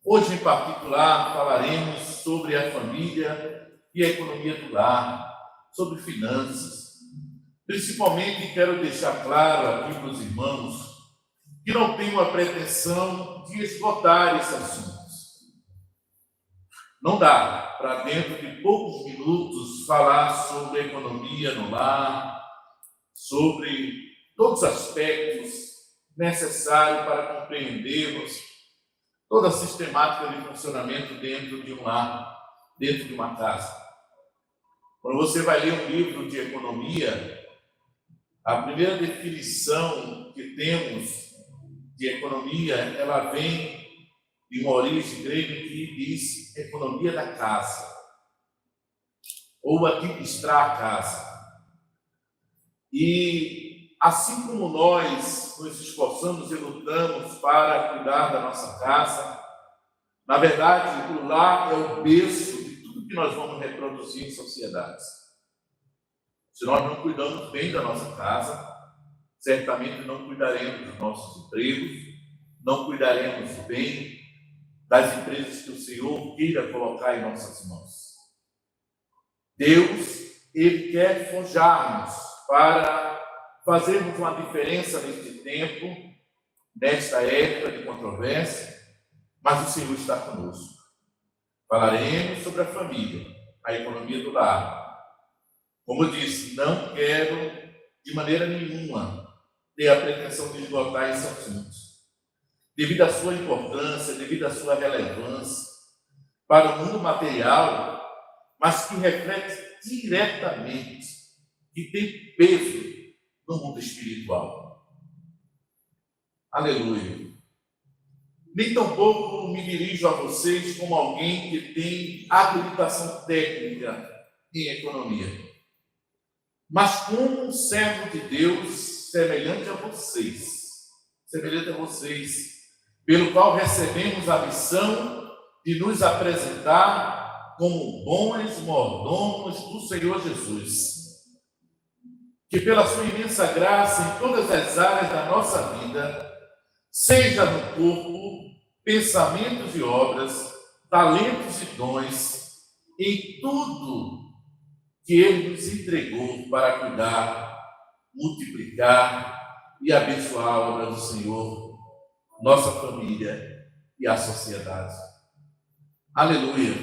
Hoje, em particular, falaremos sobre a família e a economia do lar, sobre finanças. Principalmente, quero deixar claro aqui para os irmãos que não tenho a pretensão de esgotar esse assunto. Não dá para, dentro de poucos minutos, falar sobre a economia no lar, sobre todos os aspectos necessários para compreendermos toda a sistemática de funcionamento dentro de um lar, dentro de uma casa. Quando você vai ler um livro de economia, a primeira definição que temos de economia, ela vem de uma origem grega que diz economia da casa, ou administrar a casa. E assim como nós nos esforçamos e lutamos para cuidar da nossa casa, na verdade, o lar é o berço de tudo que nós vamos reproduzir em sociedades. Se nós não cuidamos bem da nossa casa, certamente não cuidaremos dos nossos empregos, não cuidaremos bem das empresas que o Senhor queira colocar em nossas mãos. Deus, Ele quer forjar-nos para fazermos uma diferença neste tempo, nesta época de controvérsia, mas o Senhor está conosco. Falaremos sobre a família, a economia do lar. Como eu disse, não quero de maneira nenhuma ter a pretensão de esgotar esse assunto, devido à sua importância, devido à sua relevância para o mundo material, mas que reflete diretamente, que tem peso no mundo espiritual. Aleluia. Nem tampouco me dirijo a vocês como alguém que tem habilitação técnica em economia, mas como um servo de Deus semelhante a vocês, pelo qual recebemos a missão de nos apresentar como bons mordomos do Senhor Jesus, que pela sua imensa graça em todas as áreas da nossa vida, seja no corpo, pensamentos e obras, talentos e dons, em tudo que Ele nos entregou para cuidar, multiplicar e abençoar a obra do Senhor, nossa família e a sociedade. Aleluia!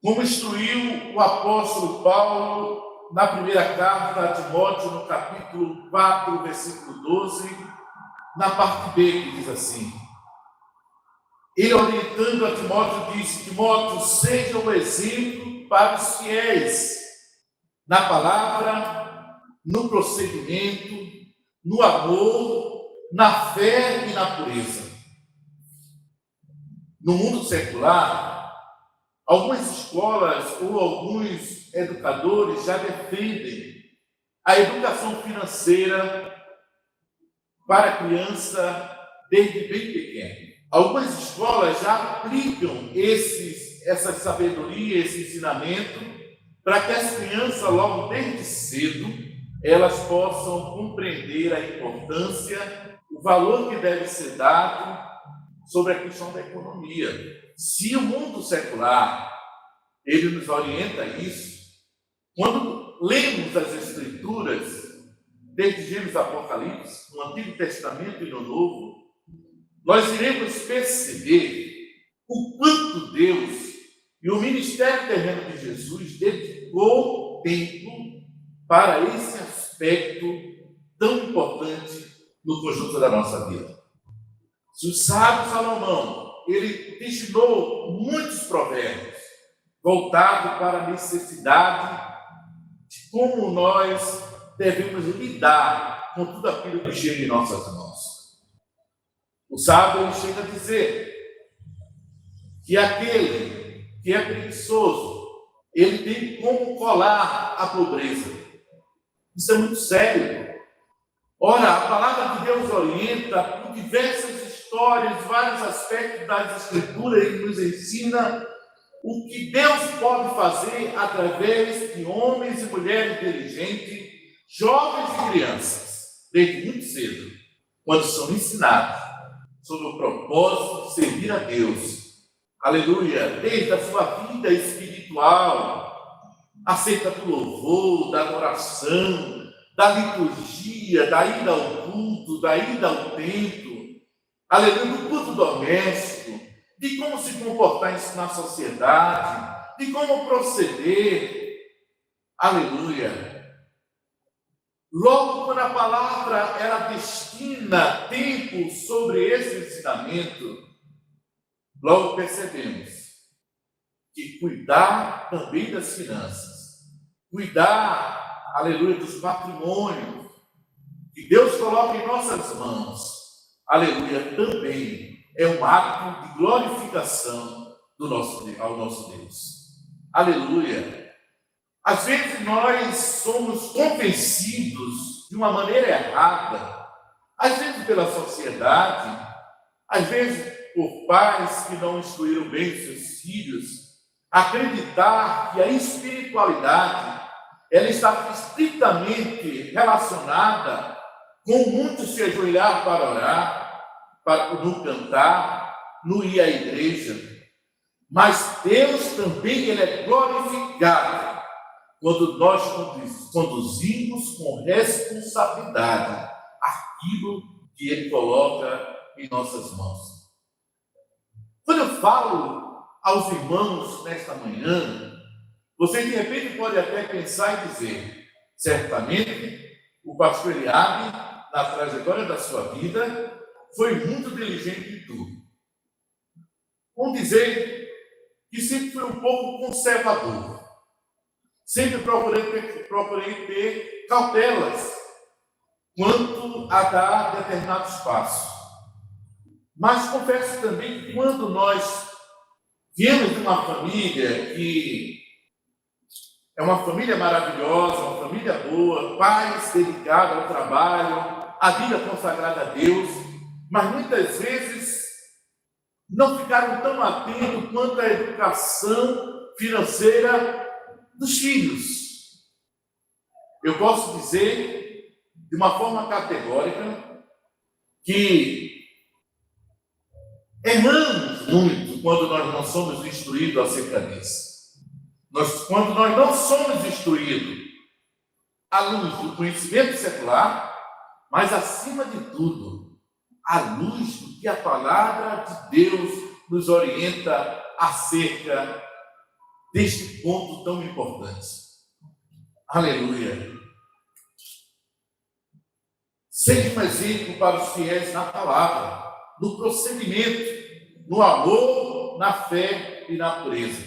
Como instruiu o apóstolo Paulo na primeira carta a Timóteo, no capítulo 4, versículo 12, na parte B, que diz assim: ele, orientando a Timóteo, disse: Timóteo, seja um exemplo para os fiéis, na palavra, no procedimento, no amor, na fé e na pureza. No mundo secular, algumas escolas ou alguns educadores já defendem a educação financeira para a criança desde bem pequena. Algumas escolas já aplicam essa sabedoria, esse ensinamento, para que as crianças, logo desde cedo, elas possam compreender a importância, o valor que deve ser dado sobre a questão da economia. Se o mundo secular, ele nos orienta a isso, quando lemos as Escrituras, desde Gênesis Apocalipse, no Antigo Testamento e no Novo, nós iremos perceber o quanto Deus e o ministério terreno de Jesus dedicou tempo para esse aspecto tão importante no conjunto da nossa vida. O sábio Salomão, ele destinou muitos provérbios voltados para a necessidade de como nós devemos lidar com tudo aquilo que chega em nossas mãos. O sábio, ele chega a dizer que aquele que é preguiçoso, ele tem como colar a pobreza. Isso é muito sério. Ora, a palavra de Deus orienta por diversas histórias, vários aspectos das Escrituras, ele nos ensina o que Deus pode fazer através de homens e mulheres inteligentes, jovens e crianças, desde muito cedo, quando são ensinados sobre o propósito de servir a Deus. Aleluia! Desde a sua vida espiritual, acerca do louvor, da adoração, da liturgia, da ida ao culto, da ida ao templo, aleluia, do culto doméstico, de como se comportar na sociedade, de como proceder, aleluia. Logo, quando a palavra ela destina tempo sobre esse ensinamento, logo percebemos que cuidar também das finanças, cuidar, aleluia, dos patrimônios que Deus coloca em nossas mãos, aleluia, também é um ato de glorificação ao nosso Deus. Aleluia. Às vezes nós somos convencidos de uma maneira errada, às vezes pela sociedade, às vezes por pais que não instruíram bem os seus filhos, acreditar que a espiritualidade ela está estritamente relacionada com muito se ajoelhar para orar, no cantar, no ir à igreja. Mas Deus também ele é glorificado quando nós conduzimos com responsabilidade aquilo que Ele coloca em nossas mãos. Quando eu falo aos irmãos nesta manhã, você de repente pode até pensar e dizer, certamente o pastor Eliabe, na trajetória da sua vida, foi muito diligente em tudo. Vamos dizer que sempre foi um pouco conservador. Sempre procurei ter cautelas quanto a dar determinados passos. Mas confesso também que quando nós viemos de uma família que é uma família maravilhosa, uma família boa, pais dedicados ao trabalho, a vida consagrada a Deus, mas muitas vezes não ficaram tão atentos quanto à educação financeira dos filhos. Eu posso dizer, de uma forma categórica, que erramos muito quando nós não somos instruídos acerca disso. Quando nós não somos instruídos à luz do conhecimento secular, mas, acima de tudo, à luz do que a palavra de Deus nos orienta acerca deste ponto tão importante. Aleluia. Seja um exemplo para os fiéis na palavra, no procedimento, no amor, na fé e na pureza.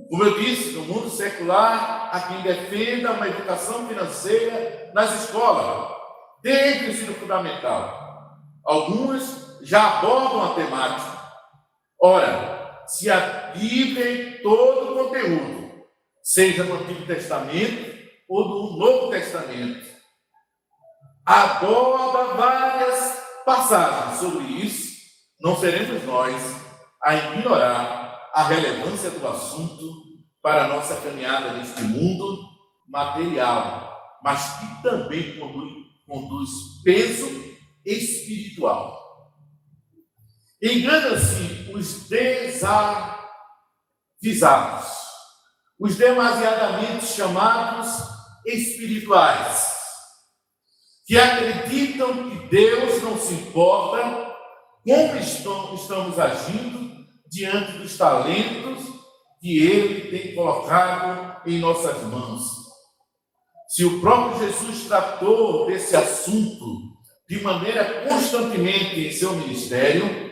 Como eu disse, no mundo secular, há quem defenda uma educação financeira nas escolas, desde o ensino fundamental. Alguns já abordam a temática. Ora, se a Bíblia em todo o conteúdo, seja no Antigo Testamento ou no Novo Testamento, aborda várias passagens sobre isso, não seremos nós a ignorar a relevância do assunto para a nossa caminhada neste mundo material, mas que também conduz peso espiritual. Engana-se os desavisados, os demasiadamente chamados espirituais, que acreditam que Deus não se importa como estamos agindo diante dos talentos que Ele tem colocado em nossas mãos. Se o próprio Jesus tratou desse assunto de maneira constantemente em seu ministério,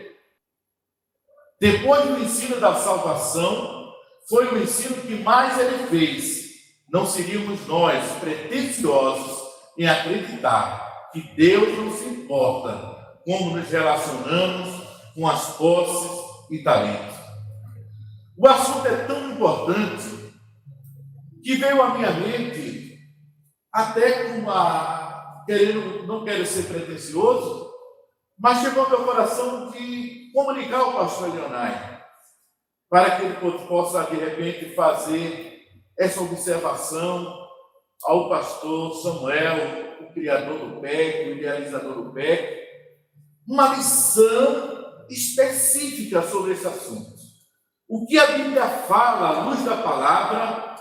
depois do ensino da salvação, foi o ensino que mais Ele fez. Não seríamos nós pretensiosos em acreditar que Deus não se importa como nos relacionamos com as posses e talentos. O assunto é tão importante que veio à minha mente, até com não quero ser pretensioso, mas chegou ao meu coração de comunicar ao pastor Leonai, para que ele possa, de repente, fazer essa observação ao pastor Samuel, o criador do PEC, o idealizador do PEC, uma lição específica sobre esse assunto. O que a Bíblia fala à luz da palavra,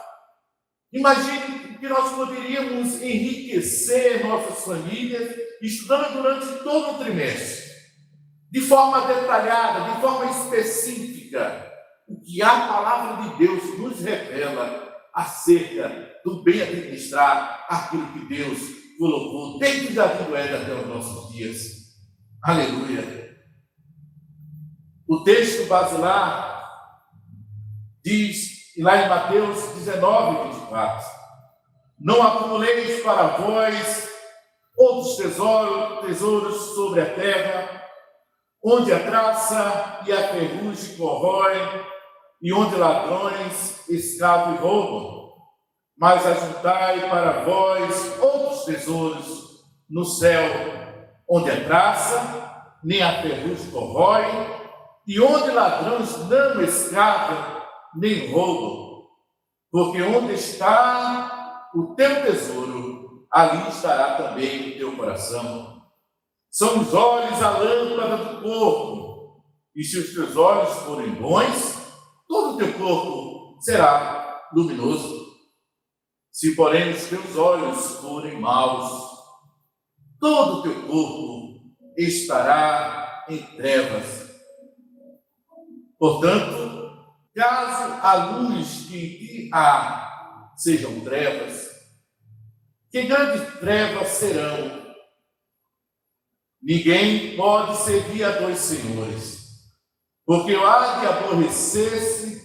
imagine que nós poderíamos enriquecer nossas famílias estudando durante todo o trimestre, de forma detalhada, de forma específica, o que a palavra de Deus nos revela acerca do bem administrar aquilo que Deus colocou desde a vida do Éden até os nossos dias. Aleluia! O texto basilar diz, lá em Mateus 19, 24, não acumuleis para vós outros tesouros sobre a terra, onde a traça e a ferrugem corroem, e onde ladrões escavam e roubam, mas ajuntai para vós outros tesouros no céu, onde a traça nem a ferrugem corrói, e onde ladrões não escavam nem roubam, porque onde está o teu tesouro, ali estará também o teu coração. São os olhos a lâmpada do corpo, e se os teus olhos forem bons, todo o teu corpo será luminoso. Se, porém, os teus olhos forem maus, todo o teu corpo estará em trevas. Portanto, caso a luz que em ti há sejam trevas, que grandes trevas serão? Ninguém pode servir a dois senhores, porque há de aborrecer-se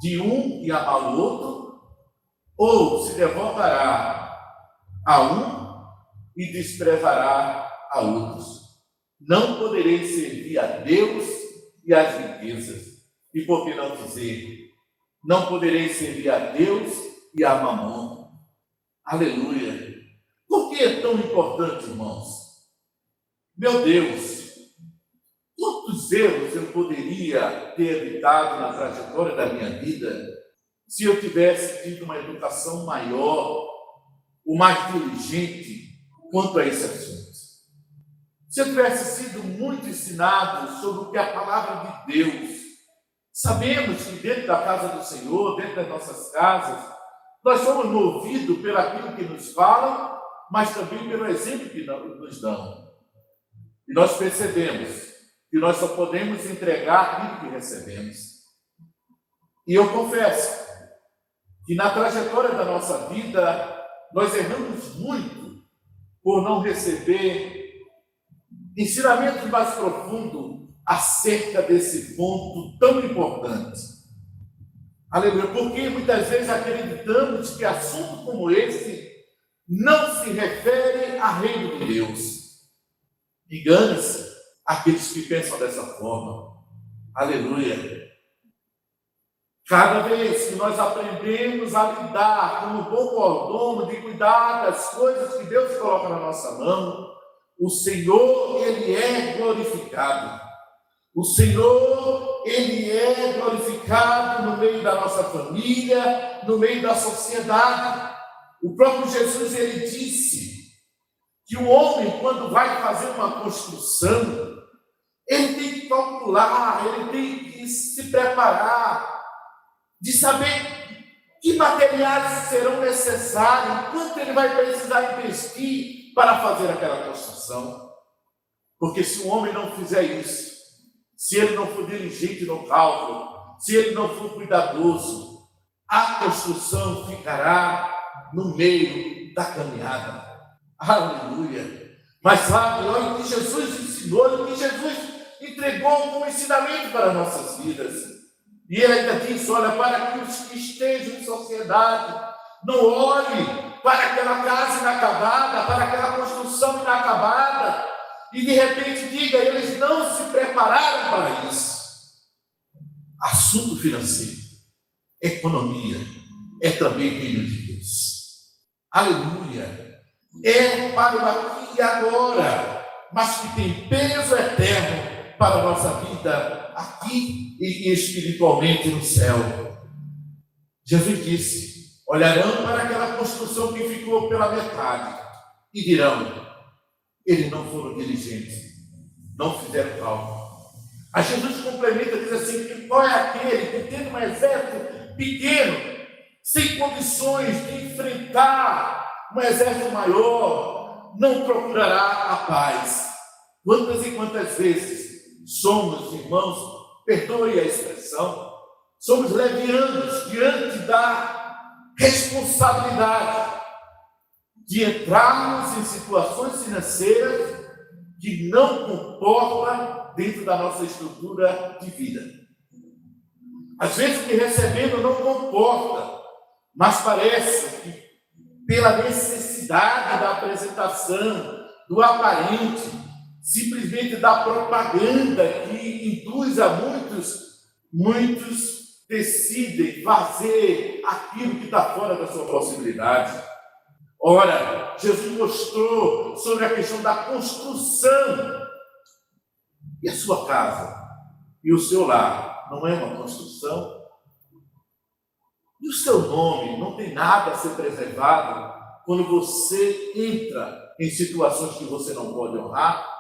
de um e amar o outro, ou se devotará a um e desprezará a outros. Não podereis servir a Deus e às riquezas. E por que não dizer, não podereis servir a Deus e a Mamon? Aleluia! Por que é tão importante, irmãos? Meu Deus, quantos erros eu poderia ter evitado na trajetória da minha vida se eu tivesse tido uma educação maior, ou mais diligente quanto a esse assunto? Se eu tivesse sido muito ensinado sobre o que é a palavra de Deus. Sabemos que dentro da casa do Senhor, dentro das nossas casas, nós somos movidos pelo aquilo que nos falam, mas também pelo exemplo que nos dão. E nós percebemos que nós só podemos entregar aquilo que recebemos. E eu confesso que na trajetória da nossa vida, nós erramos muito por não receber ensinamentos mais profundos acerca desse ponto tão importante. Aleluia, porque muitas vezes acreditamos que assunto como esse não se refere a reino de Deus. Engane-se aqueles que pensam dessa forma. Aleluia. Cada vez que nós aprendemos a lidar como bom mordomo, de cuidar das coisas que Deus coloca na nossa mão, o Senhor, Ele é glorificado. O Senhor, Ele é glorificado no meio da nossa família, no meio da sociedade. O próprio Jesus, Ele disse que o homem, quando vai fazer uma construção, ele tem que calcular, ele tem que se preparar, de saber que materiais serão necessários, quanto ele vai precisar investir para fazer aquela construção. Porque se o homem não fizer isso, se ele não for diligente no cálculo, se ele não for cuidadoso, a construção ficará no meio da caminhada. Aleluia! Mas sabe, olha o que Jesus ensinou, olha o que Jesus entregou como ensinamento para nossas vidas. E ele ainda disse, olha, para que os que estejam em sociedade não olhem para aquela casa inacabada, para aquela construção inacabada, e de repente diga, eles não se prepararam para isso. Assunto financeiro, economia, é também reino de Deus. Aleluia! É para o aqui e agora, mas que tem peso eterno para a nossa vida aqui e espiritualmente no céu. Jesus disse, olharão para aquela construção que ficou pela metade e dirão, eles não foram diligentes, não fizeram cálculo. A Jesus complementa, diz assim, que qual é aquele que tendo um exército pequeno, sem condições de enfrentar um exército maior, não procurará a paz. Quantas e quantas vezes somos, irmãos, perdoe a expressão, somos levianos diante da responsabilidade de entrarmos em situações financeiras que não comportam dentro da nossa estrutura de vida. Às vezes o que recebemos não comporta, mas parece que pela necessidade da apresentação, do aparente, simplesmente da propaganda que induz a muitos decidem fazer aquilo que está fora da sua possibilidade. Ora, Jesus mostrou sobre a questão da construção. E a sua casa? E o seu lar? Não é uma construção? E o seu nome não tem nada a ser preservado quando você entra em situações que você não pode honrar?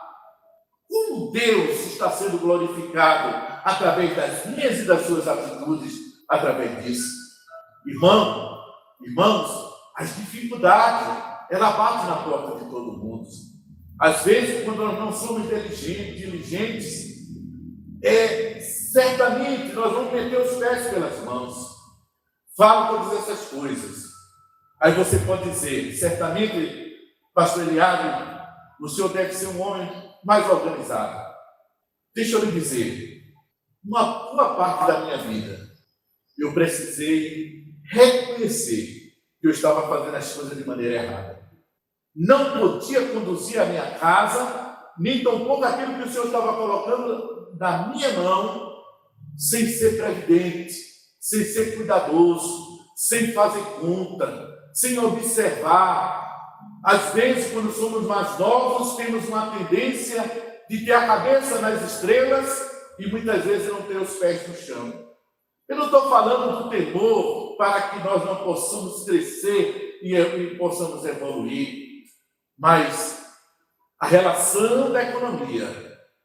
Como Deus está sendo glorificado através das minhas e das suas atitudes, através disso? Irmãos, as dificuldades, ela bate na porta de todo mundo. Às vezes, quando nós não somos diligentes, certamente nós vamos meter os pés pelas mãos. Falo todas essas coisas. Aí você pode dizer, certamente, pastor Eliário, o senhor deve ser um homem mais organizado. Deixa eu lhe dizer, uma boa parte da minha vida, eu precisei reconhecer que eu estava fazendo as coisas de maneira errada. Não podia conduzir a minha casa, nem tampouco aquilo que o Senhor estava colocando na minha mão, sem ser previdente, sem ser cuidadoso, sem fazer conta, sem observar. Às vezes, quando somos mais novos, temos uma tendência de ter a cabeça nas estrelas e muitas vezes não ter os pés no chão. Eu não estou falando do temor para que nós não possamos crescer e possamos evoluir, mas a relação da economia,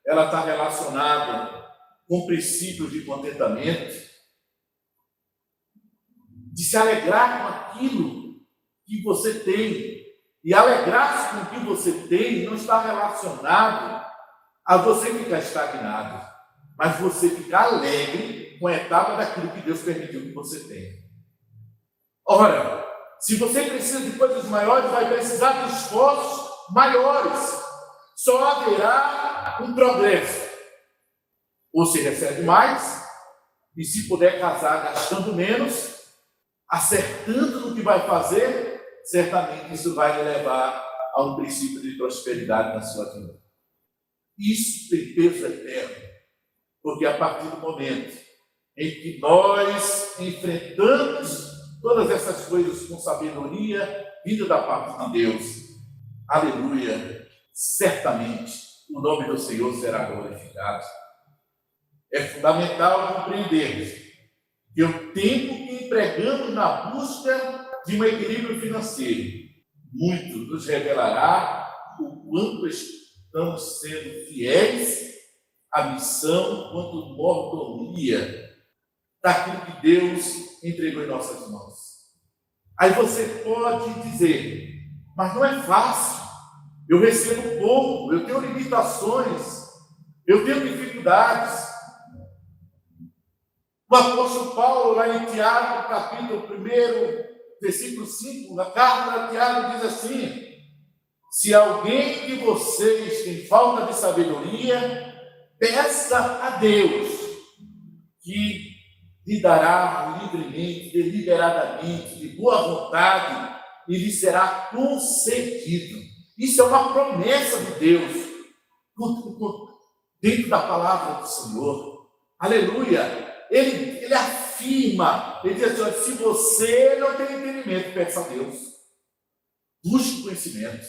ela está relacionada com princípios de contentamento, de se alegrar com aquilo que você tem. E alegrar-se com o que você tem não está relacionado a você ficar estagnado, mas você ficar alegre com a etapa daquilo que Deus permitiu que você tenha. Ora, se você precisa de coisas maiores, vai precisar de esforços maiores. Só haverá um progresso. Ou se recebe mais, e se puder casar gastando menos, acertando no que vai fazer, certamente isso vai lhe levar a um princípio de prosperidade na sua vida. Isso tem peso eterno, porque a partir do momento em que nós enfrentamos todas essas coisas com sabedoria, vinda da parte de Deus, aleluia, certamente o nome do Senhor será glorificado. É fundamental compreendermos que o tempo que empregamos na busca de um equilíbrio financeiro, muito nos revelará o quanto estamos sendo fiéis à missão, quanto mordomia daquilo que Deus entregou em nossas mãos. Aí você pode dizer, mas não é fácil, eu recebo pouco, eu tenho limitações, eu tenho dificuldades. O apóstolo Paulo, lá em Tiago, capítulo 1, versículo 5, na carta de Tiago, diz assim: se alguém de vocês tem falta de sabedoria, peça a Deus, que lhe dará livremente, deliberadamente, de boa vontade, e lhe será concedido. Isso é uma promessa de Deus, dentro da palavra do Senhor. Aleluia! Ele afirma, ele diz assim: se você não tem entendimento, peça a Deus. Busque conhecimento.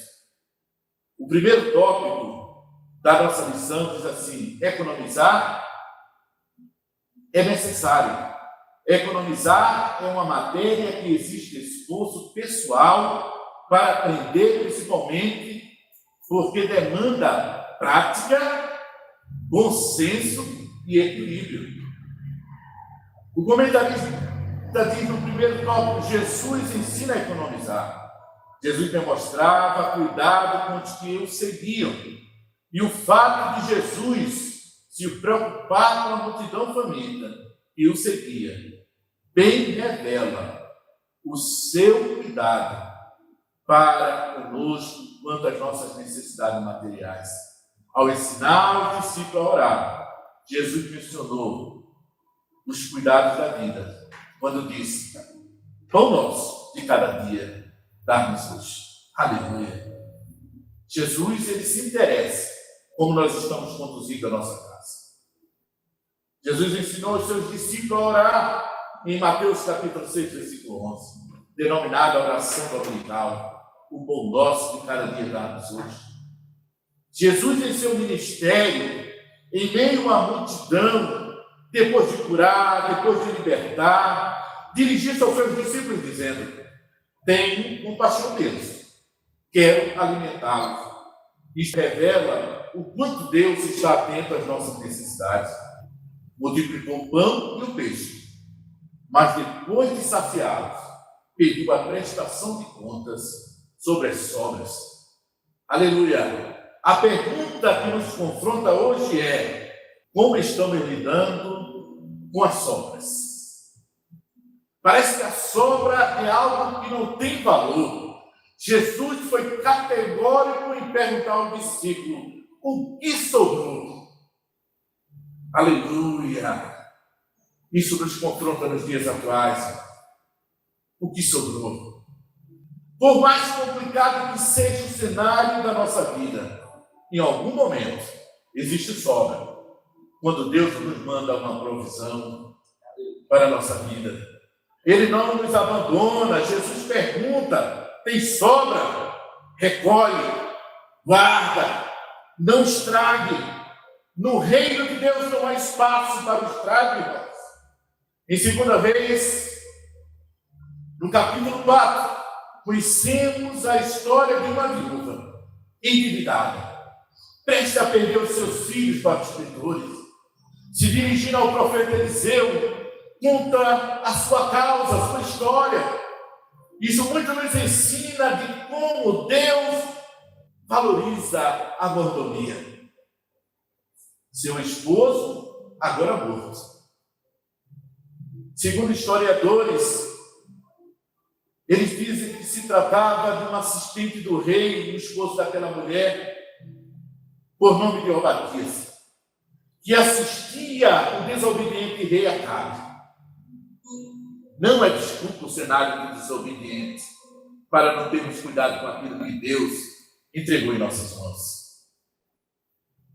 O primeiro tópico da nossa lição diz assim: economizar é necessário. Economizar é uma matéria que exige esforço pessoal para aprender, principalmente porque demanda prática bom senso e equilíbrio. O comentarista diz no primeiro tópico: Jesus ensina a economizar. Jesus demonstrava cuidado com os que o seguiam. E o fato de Jesus se preocupar com a multidão faminta que o seguia, bem revela o seu cuidado para conosco quanto às nossas necessidades materiais. Ao ensinar os discípulos a orar, Jesus mencionou os cuidados da vida, quando disse: pão nosso de cada dia, dá-nos hoje. Aleluia! Jesus, ele se interessa como nós estamos conduzindo a nossa casa. Jesus ensinou os seus discípulos a orar em Mateus capítulo 6, versículo 11, denominada oração dominical, o pão nosso de cada dia dá-nos hoje. Jesus, em seu ministério, em meio à multidão, depois de curar, depois de libertar, dirigiu-se aos seus discípulos dizendo: tenho compaixão deles, quero alimentá-los. Isto revela o quanto Deus está atento às nossas necessidades. Multiplicou o pão e o peixe, mas depois de saciá-los, pediu a prestação de contas sobre as sobras. Aleluia! A pergunta que nos confronta hoje é: como estamos lidando com as sobras? Parece que a sobra é algo que não tem valor. Jesus foi categórico em perguntar ao discípulo: o que sobrou? Aleluia! Isso nos confronta nos dias atuais. O que sobrou? Por mais complicado que seja o cenário da nossa vida, em algum momento existe sobra. Quando Deus nos manda uma provisão para a nossa vida, Ele não nos abandona. Jesus pergunta: tem sobra? Recolhe, guarda, não estrague. No reino de Deus não há espaço para o estrago, irmãos. Em segunda vez, no capítulo 4, conhecemos a história de uma viúva endividada, prestes a perder os seus filhos para os traidores. Se dirigindo ao profeta Eliseu, conta a sua causa, a sua história. Isso muito nos ensina de como Deus valoriza a mordomia. Seu esposo, agora morto. Segundo historiadores, eles dizem que se tratava de um assistente do rei, o esposo daquela mulher, por nome de Obadias, que assistia o desobediente rei Acabe. Não é desculpa o cenário do desobediente para não termos cuidado com aquilo que Deus entregou em nossas mãos.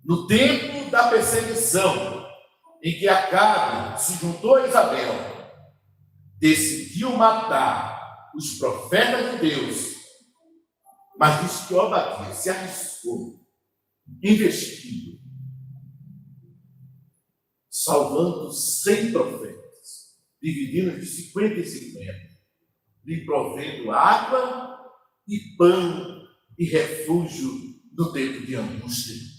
No tempo da perseguição, em que Acabe se juntou a Isabel, decidiu matar os profetas de Deus, mas disse que Obadias se arriscou, investiu, salvando 100 profetas, dividindo de 50 e 50, lhe provendo água e pão e refúgio no tempo de angústia.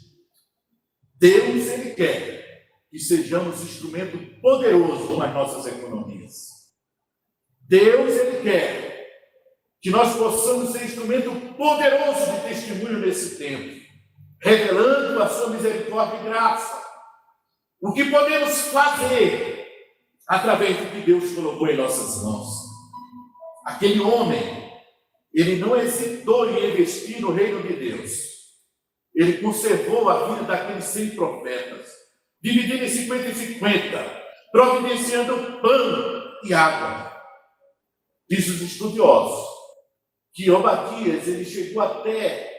Deus, Ele quer que sejamos instrumento poderoso nas nossas economias. Deus, Ele quer que nós possamos ser instrumento poderoso de testemunho nesse tempo, revelando a sua misericórdia e graça. O que podemos fazer através do que Deus colocou em nossas mãos. Aquele homem, ele não hesitou em investir no reino de Deus. Ele conservou a vida daqueles 100 profetas, dividindo em 50 e 50, providenciando pão e água. Diz os estudiosos que Obadias, ele chegou até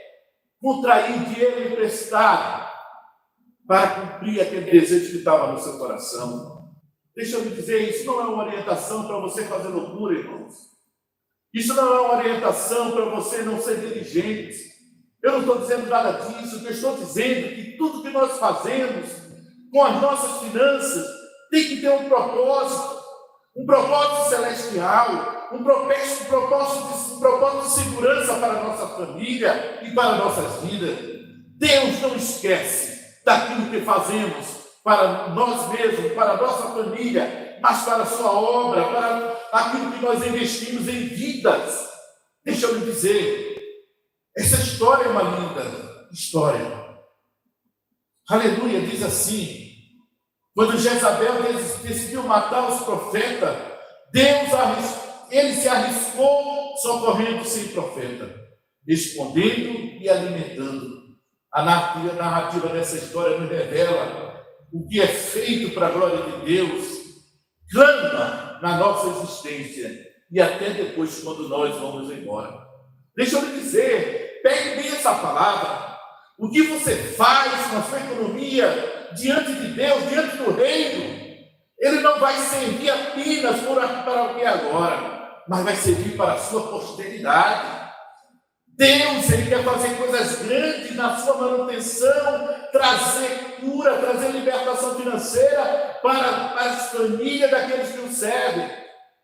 contrair dinheiro emprestado para cumprir aquele desejo que estava no seu coração. Deixa eu lhe dizer, isso não é uma orientação para você fazer loucura, irmãos. Isso não é uma orientação para você não ser diligente. Eu não estou dizendo nada disso. Eu estou dizendo que tudo que nós fazemos com as nossas finanças tem que ter um propósito celestial, um propósito de segurança para a nossa família e para nossas vidas. Deus não esquece daquilo que fazemos para nós mesmos, para a nossa família, mas para a sua obra, para aquilo que nós investimos em vidas. Deixa eu lhe dizer, essa história é uma linda história. Aleluia, diz assim, quando Jezabel decidiu matar os profetas, ele se arriscou socorrendo sem profeta, escondendo e alimentando. A narrativa dessa história nos revela o que é feito para a glória de Deus, clama na nossa existência e até depois quando nós vamos embora. Deixa eu lhe dizer, pegue bem essa palavra. O que você faz na sua economia diante de Deus, diante do reino, ele não vai servir apenas para o que é agora, mas vai servir para a sua posteridade. Deus, ele quer fazer coisas grandes na sua manutenção, trazer cura, trazer libertação financeira para as famílias daqueles que o servem.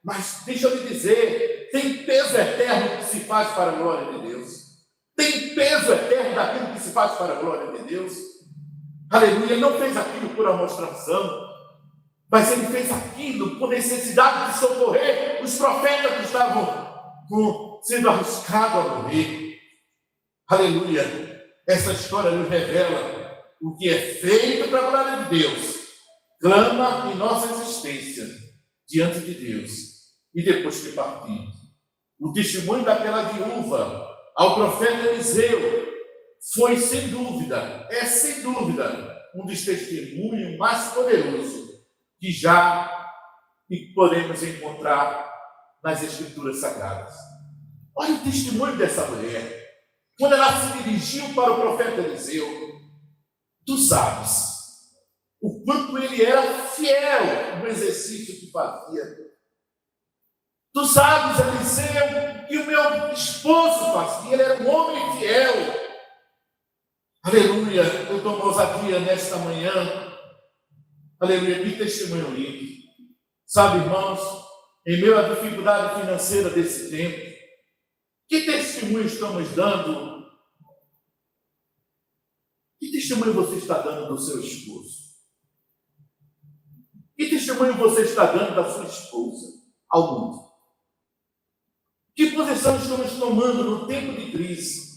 Mas deixa eu lhe dizer, tem peso eterno que se faz para a glória de Deus. Tem peso eterno daquilo que se faz para a glória de Deus. Aleluia, ele não fez aquilo por demonstração, mas ele fez aquilo por necessidade de socorrer os profetas que estavam sendo arriscados a morrer. Aleluia, essa história nos revela o que é feito para a glória de Deus. Clama em nossa existência diante de Deus e depois que partimos. O testemunho daquela viúva ao profeta Eliseu foi sem dúvida, um dos testemunhos mais poderosos que podemos encontrar nas Escrituras Sagradas. Olha o testemunho dessa mulher. Quando ela se dirigiu para o profeta Eliseu, tu sabes o quanto ele era fiel no exercício que fazia. Tu sabes, Eliseu, que o meu esposo fazia, ele era um homem fiel. Aleluia, eu dou uma ousadia nesta manhã. Aleluia, que testemunho lindo. Sabe, irmãos, em meio à dificuldade financeira desse tempo, que testemunho estamos dando? Que testemunho você está dando do seu esposo? Que testemunho você está dando da sua esposa ao mundo? Que posição estamos tomando no tempo de crise?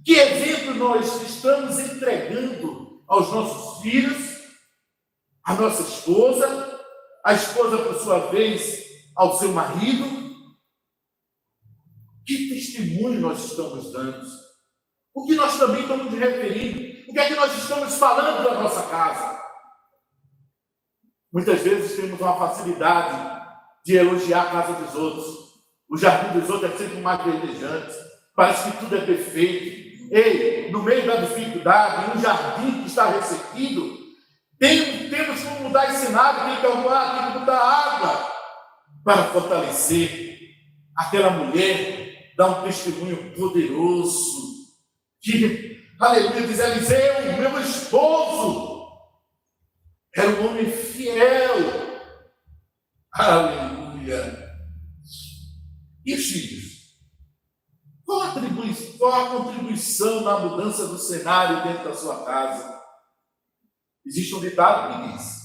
Que exemplo nós estamos entregando aos nossos filhos, à nossa esposa, a esposa, por sua vez, ao seu marido? Que testemunho nós estamos dando? O que nós também estamos nos referindo? O que é que nós estamos falando da nossa casa? Muitas vezes temos uma facilidade de elogiar a casa dos outros. O jardim dos outros é sempre mais verdejante. Parece que tudo é perfeito. Ei, no meio da dificuldade, um jardim que está ressequido, temos como mudar esse cenário, tem que arrumar, tem que mudar água para fortalecer. Aquela mulher dá um testemunho poderoso. Que, aleluia, diz Eliseu, meu esposo era um homem fiel. Aleluia. E os filhos? Qual a contribuição na mudança do cenário dentro da sua casa? Existe um ditado que diz: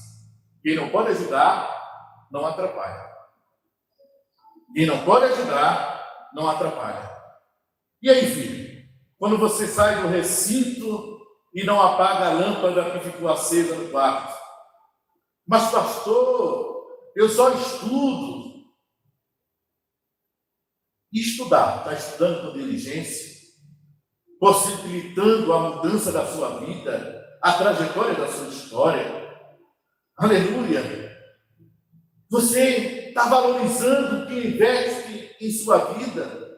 quem não pode ajudar, não atrapalha. Quem não pode ajudar, não atrapalha. E aí, filho? Quando você sai do recinto e não apaga a lâmpada que ficou acesa no quarto. Mas, pastor, eu só estudo. Estudar, está estudando com diligência, possibilitando a mudança da sua vida, a trajetória da sua história. Aleluia! Você está valorizando o que investe em sua vida.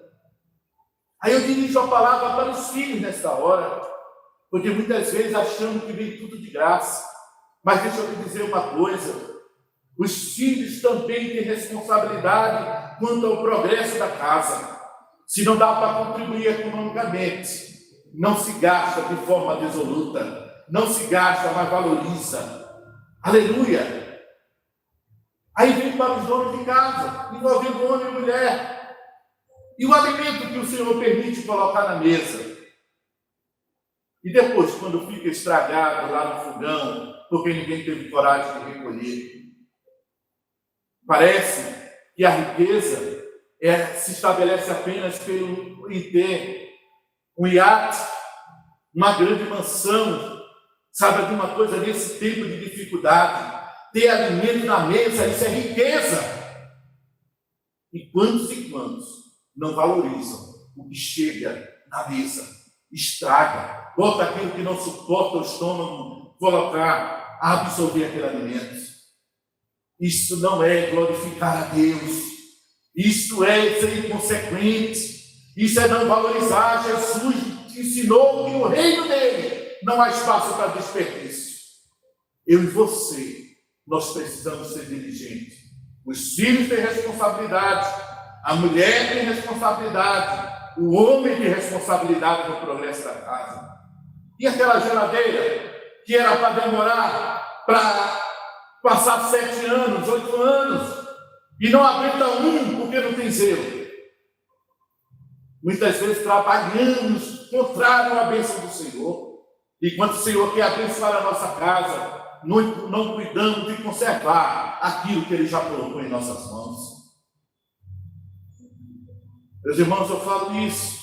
Aí eu dirijo a palavra para os filhos nesta hora, porque muitas vezes achamos que vem tudo de graça. Mas deixa eu lhe dizer uma coisa: os filhos também têm responsabilidade quanto ao progresso da casa. Se não dá para contribuir economicamente, não se gasta de forma dissoluta, não se gasta, mas valoriza. Aleluia! Aí vem para os donos de casa, envolvendo homem e mulher. E o alimento que o Senhor permite colocar na mesa. E depois, quando fica estragado lá no fogão, porque ninguém teve coragem de recolher. Parece que a riqueza se estabelece apenas em ter um iate, uma grande mansão, sabe, alguma coisa nesse tempo de dificuldade. Ter alimento na mesa, isso é riqueza. E quantos não valorizam o que chega na mesa, estraga, bota aquilo que não suporta o estômago, colocar, absorver aquele alimento. Isso não é glorificar a Deus, isso é ser inconsequente, isso é não valorizar. Jesus ensinou que no reino dele não há espaço para desperdício. Eu e você, nós precisamos ser diligentes. Os filhos têm responsabilidade, a mulher tem responsabilidade, o homem tem responsabilidade no progresso da casa. E aquela geladeira que era para demorar, para passar 7 anos, 8 anos, e não aguenta porque não tem zelo. Muitas vezes trabalhamos contrário à bênção do Senhor. E quando o Senhor quer abençoar a nossa casa, não cuidamos de conservar aquilo que Ele já colocou em nossas mãos. Meus irmãos, eu falo isso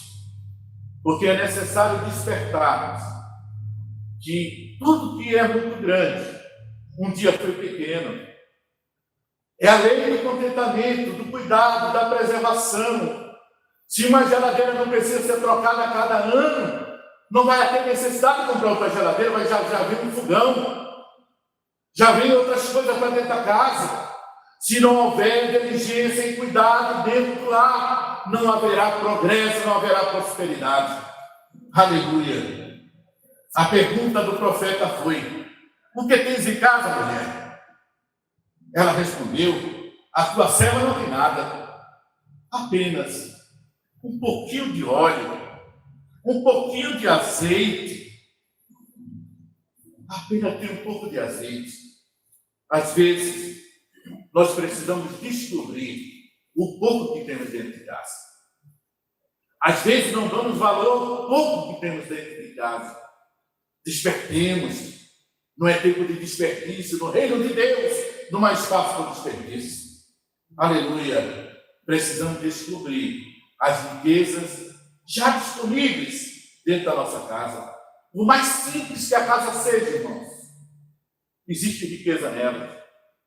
porque é necessário despertarmos que tudo que é muito grande, um dia foi pequeno. É a lei do contentamento, do cuidado, da preservação. Se uma geladeira não precisa ser trocada a cada ano, não vai ter necessidade de comprar outra geladeira, mas já vem um fogão, já vem outras coisas para dentro da casa. Se não houver diligência e cuidado dentro do lar, não haverá progresso, não haverá prosperidade. Aleluia. A pergunta do profeta foi: o que tens em casa, mulher? Ela respondeu: a tua serva não tem nada, apenas um pouquinho de óleo, um pouquinho de azeite. Apenas tem um pouco de azeite. Às vezes, nós precisamos descobrir o pouco que temos dentro de casa. Às vezes, não damos valor ao pouco que temos dentro de casa. Despertemos. Não é tempo de desperdício. No reino de Deus, não há espaço para desperdício. Aleluia. Precisamos descobrir as riquezas já disponíveis dentro da nossa casa. Por mais simples que a casa seja, irmãos, existe riqueza nela.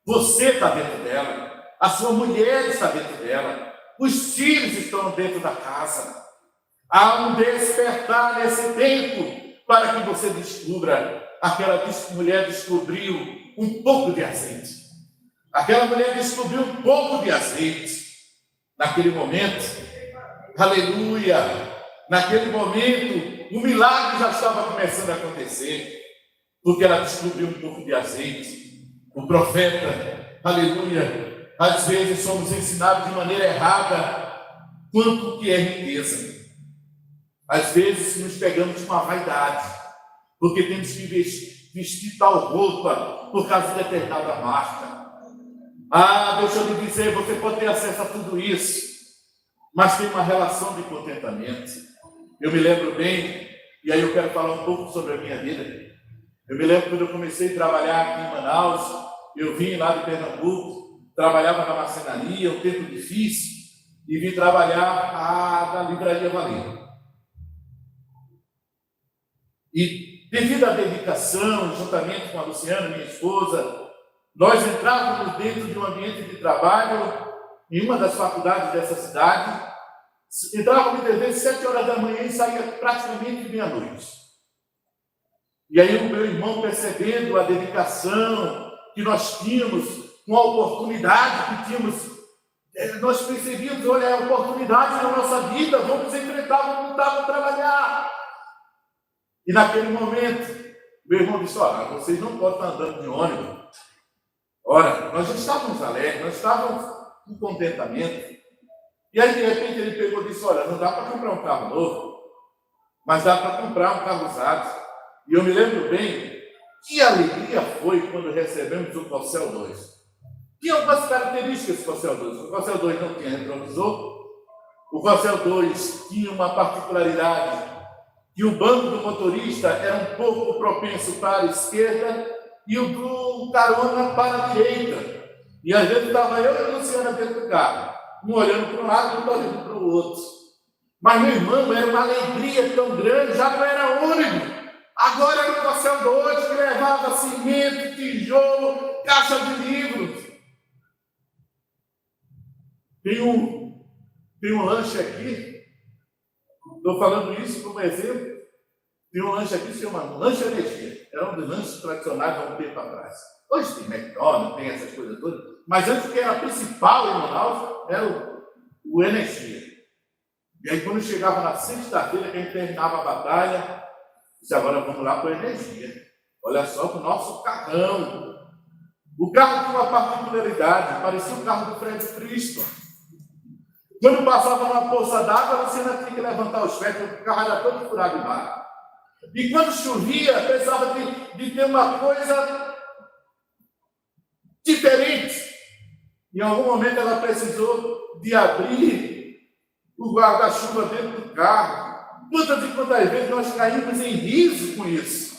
Você está dentro dela. A sua mulher está dentro dela. Os filhos estão dentro da casa. Há um despertar nesse tempo para que você descubra. Aquela mulher descobriu um pouco de azeite. Aquela mulher descobriu um pouco de azeite. Naquele momento, aleluia, naquele momento, o milagre já estava começando a acontecer, porque ela descobriu um pouco de azeite. O profeta, aleluia, às vezes somos ensinados de maneira errada quanto que é riqueza. Às vezes nos pegamos com a vaidade, porque temos que vestir tal roupa por causa de determinada marca. Deixa eu lhe dizer, você pode ter acesso a tudo isso, mas tem uma relação de contentamento. Eu me lembro bem, e aí eu quero falar um pouco sobre a minha vida. Eu me lembro quando eu comecei a trabalhar aqui em Manaus, eu vim lá de Pernambuco, trabalhava na marcenaria, um tempo difícil, e vim trabalhar na livraria Valendo. E devido à dedicação, juntamente com a Luciana, minha esposa, nós entrávamos dentro de um ambiente de trabalho, em uma das faculdades dessa cidade, entrávamos desde 7 horas da manhã e saía praticamente meia-noite. E aí o meu irmão, percebendo a dedicação que nós tínhamos, com a oportunidade que tínhamos, nós percebíamos, olha, é a oportunidade na nossa vida, vamos enfrentar, vamos lutar, vamos trabalhar. E naquele momento, meu irmão disse: olha, vocês não podem estar andando de ônibus. Ora, nós já estávamos alegres, nós estávamos com contentamento. E aí, de repente, ele pegou e disse: olha, não dá para comprar um carro novo, mas dá para comprar um carro usado. E eu me lembro bem que alegria foi quando recebemos o Corsel 2. Tinha algumas características do Corsel 2. O Corsel 2 não tinha retrovisor. O Corsel 2 tinha uma particularidade, que o banco do motorista era um pouco propenso para a esquerda e o do carona para a direita. E às vezes estava eu e a Luciana dentro do carro, um olhando para um lado e outro olhando para o outro. Mas, meu irmão, era uma alegria tão grande, já não era ônibus. Agora era o Cossel 2 que levava cimento, tijolo, caixa de livros. Tem um lanche aqui, estou falando isso como exemplo. Tem um lanche aqui que se chama Lanche Energia. Era um dos lanches tradicionais há um tempo atrás. Hoje tem McDonald's, tem essas coisas todas. Mas antes, que era a principal em Manaus, era o Energia. E aí, quando chegava na sexta-feira, que a gente terminava a batalha, disse, agora vamos lá para a Energia. Olha só para o nosso carrão. O carro tinha uma particularidade, parecia o carro do Fred Cristo. Quando passava numa poça d'água, você ainda tinha que levantar os pés, porque o carro era todo furado embaixo. E quando chovia, precisava de ter uma coisa diferente. Em algum momento ela precisou de abrir o guarda-chuva dentro do carro. Quantas e quantas vezes nós caímos em riso com isso.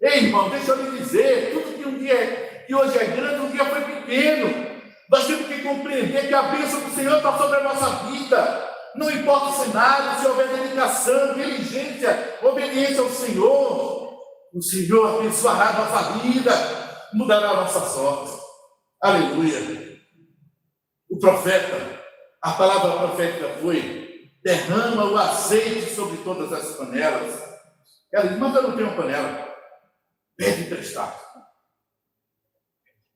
Ei, irmão, deixa eu lhe dizer, tudo que um dia que hoje é grande, um dia foi pequeno. Nós temos que compreender que a bênção do Senhor está sobre a nossa vida. Não importa o cenário, se houver dedicação, diligência, obediência ao Senhor, o Senhor abençoará a nossa vida, mudará a nossa sorte. Aleluia. O profeta, a palavra profética foi: derrama o azeite sobre todas as panelas. Ela diz, mas eu não tenho panela. Pede emprestado.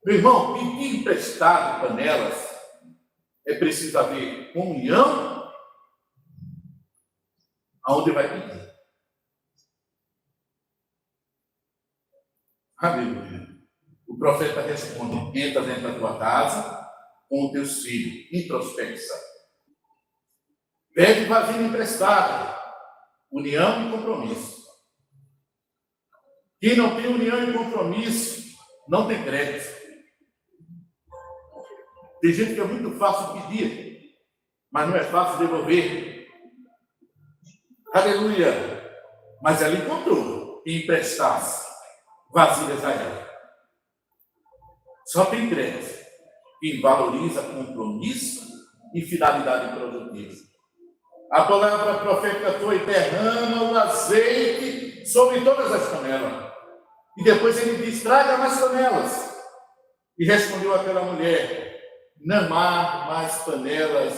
Meu irmão, pedir emprestado panelas é preciso haver comunhão aonde vai pedir. Aleluia. O profeta responde: entra dentro da tua casa com os teus filhos. Introspecção. Pede vasilha emprestada. União e compromisso. Quem não tem união e compromisso não tem crédito. Tem gente que é muito fácil pedir, mas não é fácil devolver. Aleluia! Mas ela encontrou e emprestasse vasilhas a ela. Só tem crédito quem valoriza compromisso e finalidade produtiva. A palavra profética foi: derrama o azeite sobre todas as panelas. E depois ele diz: traga mais panelas. E respondeu aquela mulher: não há mais panelas.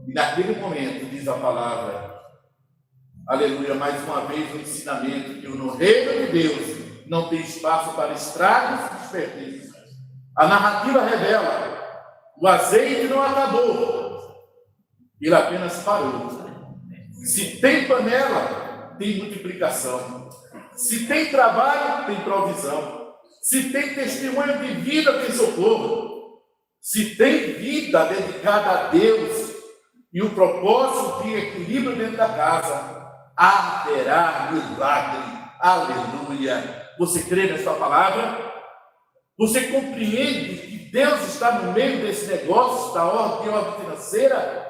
E naquele momento, diz a palavra, aleluia, mais uma vez o ensinamento que no reino de Deus não tem espaço para estragos e desperdícios. A narrativa revela: o azeite não acabou, ele apenas parou. Se tem panela, tem multiplicação. Se tem trabalho, tem provisão. Se tem testemunho de vida, tem socorro. Se tem vida dedicada a Deus e o propósito de equilíbrio dentro da casa, haverá milagre. Aleluia. Você crê nessa palavra? Você compreende que Deus está no meio desse negócio da ordem financeira?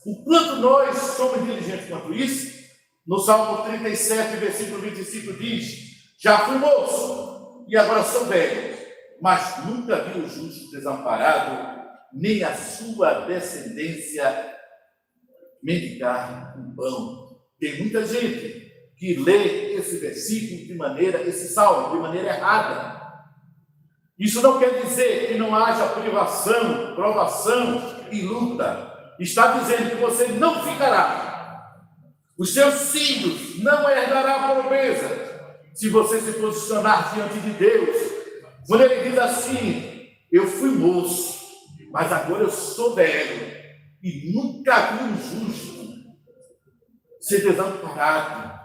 O quanto nós somos diligentes quanto isso? No Salmo 37, versículo 25 diz: já fui moço e agora sou velho, mas nunca vi o justo desamparado, nem a sua descendência mendigar um pão. Tem muita gente que lê esse versículo esse salmo de maneira errada. Isso não quer dizer que não haja privação, provação e luta. Está dizendo que você não ficará. Os seus filhos não herdarão a pobreza se você se posicionar diante de Deus. Quando ele diz assim: eu fui moço, mas agora eu sou velho, e nunca vi um justo ser desamparado.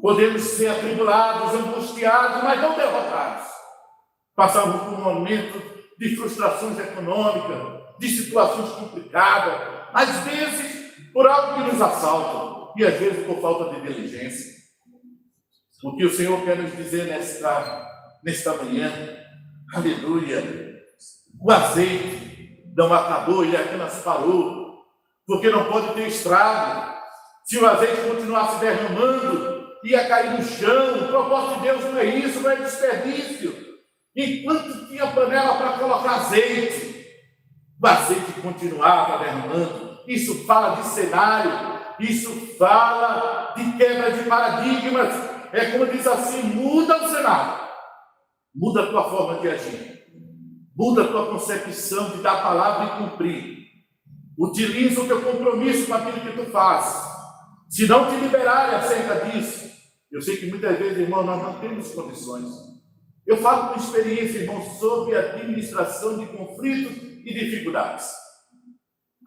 Podemos ser atribulados, angustiados, mas não derrotados. Passamos por um momento de frustrações econômicas, de situações complicadas, às vezes por algo que nos assalta, e às vezes por falta de diligência. O que o Senhor quer nos dizer nesta manhã, aleluia, o azeite não acabou, ele apenas parou, porque não pode ter estrago. Se o azeite continuar se derramando, ia cair no chão. O propósito de Deus não é isso, não é desperdício. Enquanto tinha panela para colocar azeite, o azeite continuava derramando. Isso fala de cenário, isso fala de quebra de paradigmas. É como diz assim: muda o cenário, muda a tua forma de agir, muda a tua concepção de dar a palavra e cumprir. Utiliza o teu compromisso com aquilo que tu fazes. Se não te liberarem acerca disso, eu sei que muitas vezes, irmão, nós não temos condições. Eu falo com experiência, irmão, sobre a administração de conflitos e dificuldades.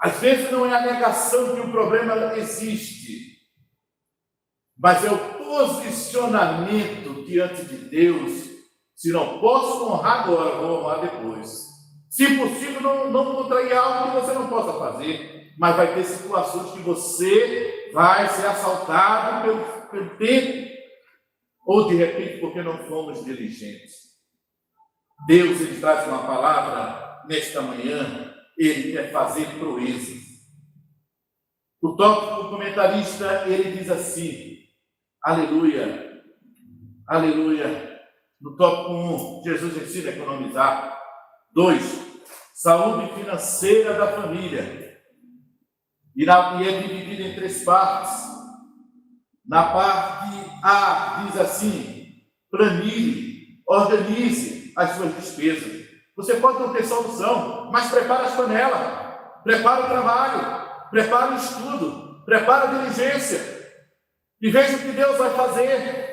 Às vezes não é a negação que o problema existe, mas é o posicionamento diante de Deus. Se não posso honrar agora, vou honrar depois. Se possível, não contrair algo que você não possa fazer, mas vai ter situações que você vai ser assaltado pelo tempo, ou de repente porque não fomos diligentes. Deus, Ele traz uma palavra nesta manhã, Ele quer fazer proezas. O tópico do comentarista, ele diz assim, aleluia, aleluia. No tópico 1, Jesus ensina a economizar. 2, saúde financeira da família. E é dividido em 3 partes. Na parte A, diz assim, planilhe, organize as suas despesas. Você pode não ter solução, mas prepara as panelas, prepara o trabalho, prepara o estudo, prepara a diligência. E veja o que Deus vai fazer.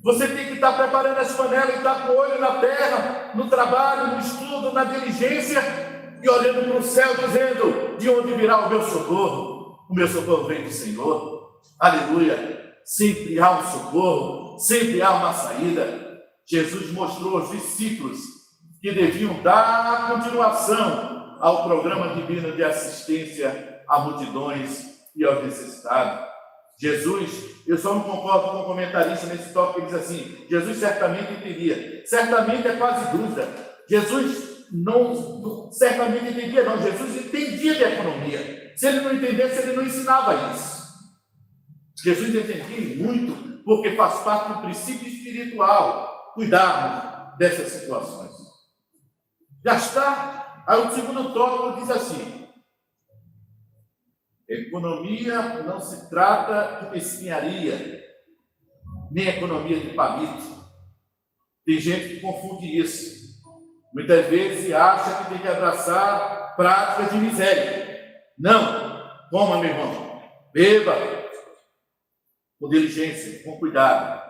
Você tem que estar preparando as panelas e estar com o olho na terra, no trabalho, no estudo, na diligência, e olhando para o céu, dizendo: de onde virá o meu socorro? O meu socorro vem do Senhor. Aleluia! Sempre há um socorro, sempre há uma saída. Jesus mostrou aos discípulos que deviam dar continuação ao programa divino de assistência a multidões e aos necessitados. Jesus, eu só não concordo com o comentarista nesse tópico, que diz assim: Jesus certamente entendia. Certamente é quase dúvida. Jesus não certamente entendia, não. Jesus entendia de economia. Se ele não entendesse, ele não ensinava isso. Jesus entendia muito, porque faz parte do princípio espiritual cuidarmos dessas situações. Já está. Aí o segundo tópico diz assim: economia não se trata de mesquinharia, nem economia de palito. Tem gente que confunde isso. Muitas vezes acha que tem que abraçar práticas de miséria. Não. Coma, meu irmão. Beba. Com diligência, com cuidado.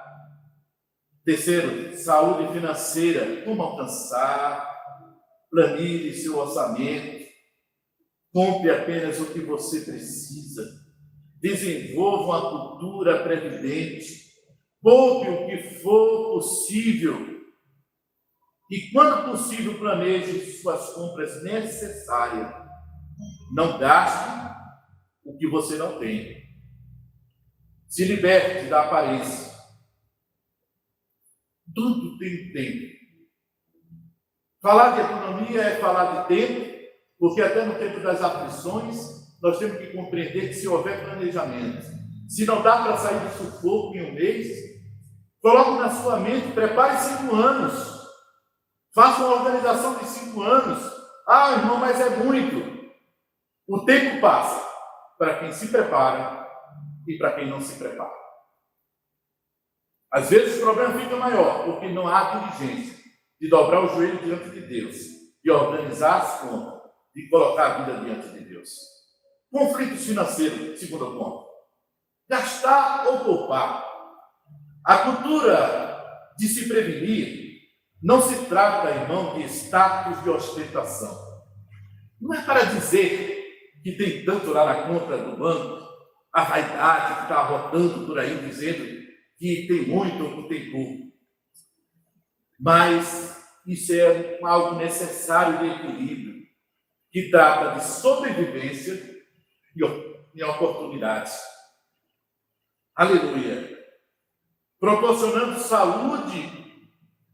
Terceiro, saúde financeira. Como alcançar? Planilhe seu orçamento. Compre apenas o que você precisa. Desenvolva uma cultura previdente. Poupe o que for possível. E, quando possível, planeje suas compras necessárias. Não gaste o que você não tem. Se liberte da aparência. Tudo tem tempo. Falar de economia é falar de tempo, porque até no tempo das aflições, nós temos que compreender que se houver planejamento, se não dá para sair do sufoco em um mês, coloque na sua mente, prepare 5 anos, faça uma organização de 5 anos. Ah, irmão, mas é muito. O tempo passa para quem se prepara e para quem não se prepara. Às vezes o problema fica maior, porque não há diligência de dobrar o joelho diante de Deus, de organizar as contas, de colocar a vida diante de Deus. Conflitos financeiros, segundo ponto. Gastar ou poupar. A cultura de se prevenir não se trata, irmão, de status de ostentação. Não é para dizer que tem tanto lá na conta do banco, a vaidade que está rodando por aí, dizendo que tem muito ou que tem pouco. Mas isso é algo necessário de equilíbrio, que trata de sobrevivência e oportunidades. Aleluia! Proporcionando saúde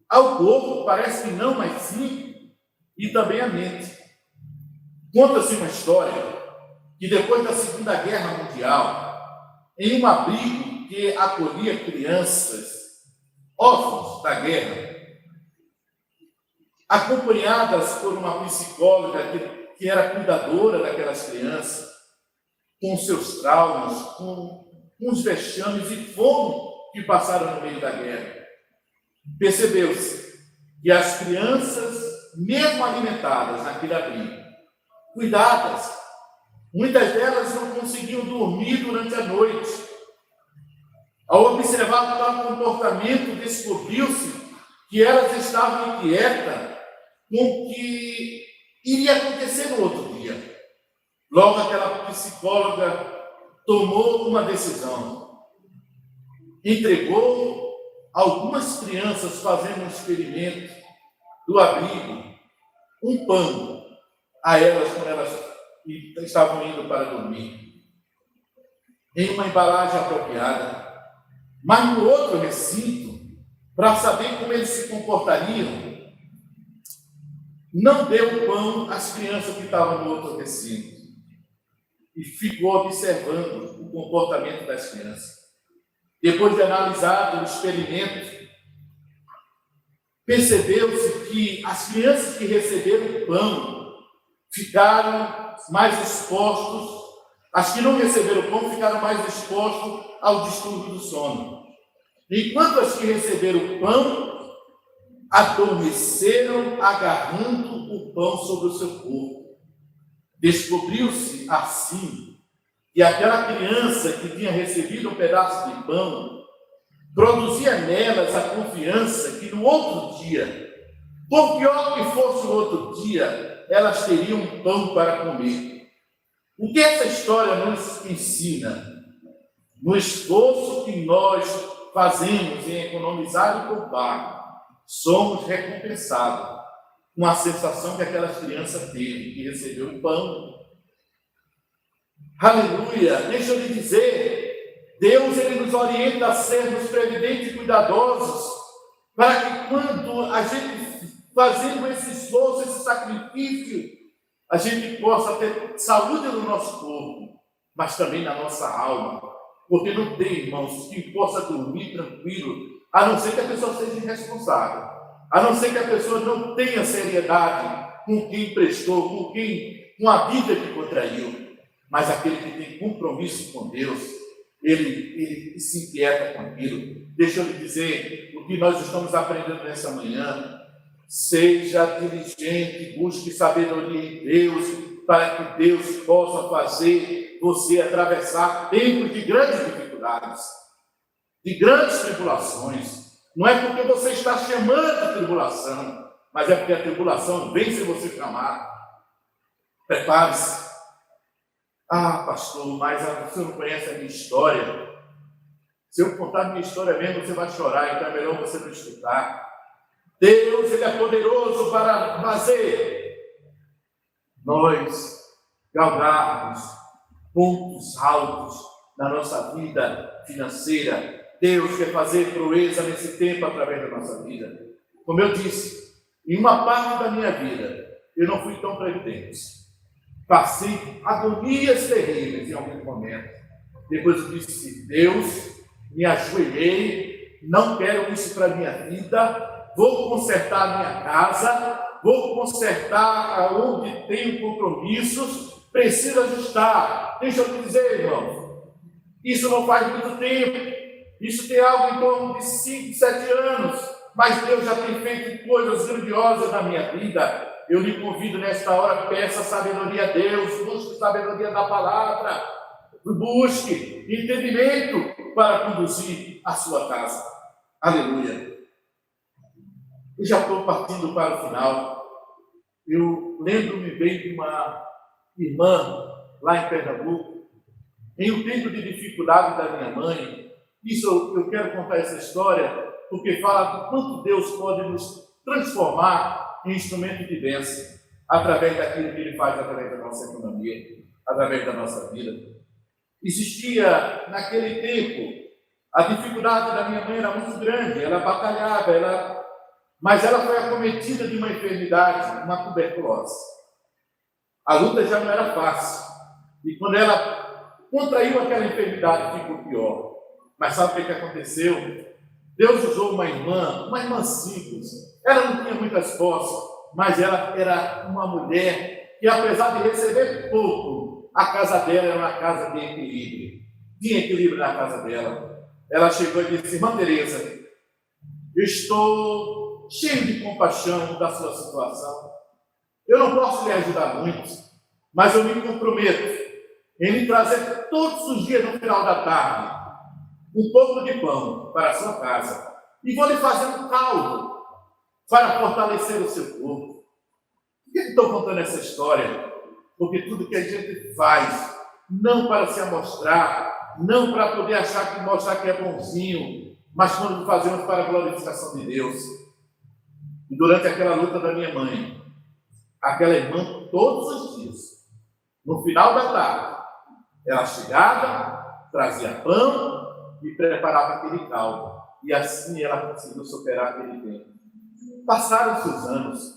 ao corpo, parece que não, mas sim, e também à mente. Conta-se uma história que depois da Segunda Guerra Mundial, em um abrigo que acolhia crianças órfãos da guerra, acompanhadas por uma psicóloga que era cuidadora daquelas crianças, com seus traumas, com os vexames e fome que passaram no meio da guerra. Percebeu-se que as crianças, mesmo alimentadas naquele abrigo, cuidadas, muitas delas não conseguiam dormir durante a noite. Ao observar tal comportamento, descobriu-se que elas estavam inquietas com o que iria acontecer no outro dia. Logo, aquela psicóloga tomou uma decisão. Entregou algumas crianças fazendo um experimento do abrigo, um pano a elas quando elas estavam indo para dormir, em uma embalagem apropriada. Mas no outro recinto, para saber como eles se comportariam, não deu pão às crianças que estavam no outro recinto e ficou observando o comportamento das crianças. Depois de analisar o experimento, percebeu-se que as crianças que receberam pão ficaram mais expostos, as que não receberam pão ficaram mais expostos ao distúrbio do sono. Enquanto as que receberam pão adormeceram agarrando o pão sobre o seu corpo. Descobriu-se assim que aquela criança que tinha recebido um pedaço de pão produzia nelas a confiança que no outro dia, por pior que fosse o outro dia, elas teriam um pão para comer. O que essa história nos ensina? No esforço que nós fazemos em economizar e poupar, somos recompensados com a sensação que aquela criança teve, que recebeu o pão. Aleluia! Deixa eu lhe dizer, Deus ele nos orienta a sermos previdentes e cuidadosos, para que quando a gente fazendo esse esforço, esse sacrifício, a gente possa ter saúde no nosso corpo, mas também na nossa alma. Porque não tem, irmãos, que possa dormir tranquilo, a não ser que a pessoa seja irresponsável, a não ser que a pessoa não tenha seriedade com quem prestou, com a vida que contraiu. Mas aquele que tem compromisso com Deus, ele se inquieta com aquilo. Deixa eu lhe dizer o que nós estamos aprendendo nessa manhã. Seja diligente, busque sabedoria em Deus, para que Deus possa fazer você atravessar tempos de grandes dificuldades, de grandes tribulações. Não é porque você está chamando a tribulação, mas é porque a tribulação vem se você chamar. Prepare-se. Ah, pastor, mas você não conhece a minha história. Se eu contar a minha história mesmo, você vai chorar, então é melhor você não escutar. Deus, ele é poderoso para fazer nós galgarmos pontos altos na nossa vida financeira. Deus quer fazer proeza nesse tempo através da nossa vida. Como eu disse, em uma parte da minha vida, eu não fui tão previdente. Passei agonias terríveis em algum momento. Depois eu disse, Deus, me ajoelhei, não quero isso para a minha vida, vou consertar a minha casa, vou consertar onde tenho compromissos, preciso ajustar. Deixa eu te dizer, irmão, isso não faz muito tempo, isso tem algo em torno de 5, 7 anos, mas Deus já tem feito coisas grandiosas na minha vida. Eu lhe convido nesta hora, peça sabedoria a Deus, busque sabedoria da palavra, busque entendimento para conduzir a sua casa. Aleluia. Eu já estou partindo para o final. Eu lembro-me bem de uma irmã lá em Pernambuco, em um tempo de dificuldade da minha mãe. Isso eu quero contar essa história, porque fala de quanto Deus pode nos transformar em instrumento de bênção, através daquilo que Ele faz, através da nossa economia, através da nossa vida. Existia, naquele tempo, a dificuldade da minha mãe era muito grande, ela batalhava, mas ela foi acometida de uma enfermidade, uma tuberculose. A luta já não era fácil. E quando ela contraiu aquela enfermidade, ficou pior. Mas sabe o que aconteceu? Deus usou uma irmã simples. Ela não tinha muitas posses, mas ela era uma mulher que, apesar de receber pouco, a casa dela era uma casa de equilíbrio. Tinha equilíbrio na casa dela. Ela chegou e disse: irmã Teresa, eu estou cheio de compaixão da sua situação. Eu não posso lhe ajudar muito, mas eu me comprometo em lhe trazer todos os dias, no final da tarde, um pouco de pão para a sua casa. E vou lhe fazer um caldo para fortalecer o seu corpo. Por que estou contando essa história? Porque tudo que a gente faz, não para se amostrar, não para poder mostrar que é bonzinho, mas quando fazemos para a glorificação de Deus. E durante aquela luta da minha mãe, aquela irmã, todos os dias, no final da tarde, ela chegava, trazia pão e preparava aquele caldo. E assim ela conseguiu superar aquele tempo. Passaram-se os anos.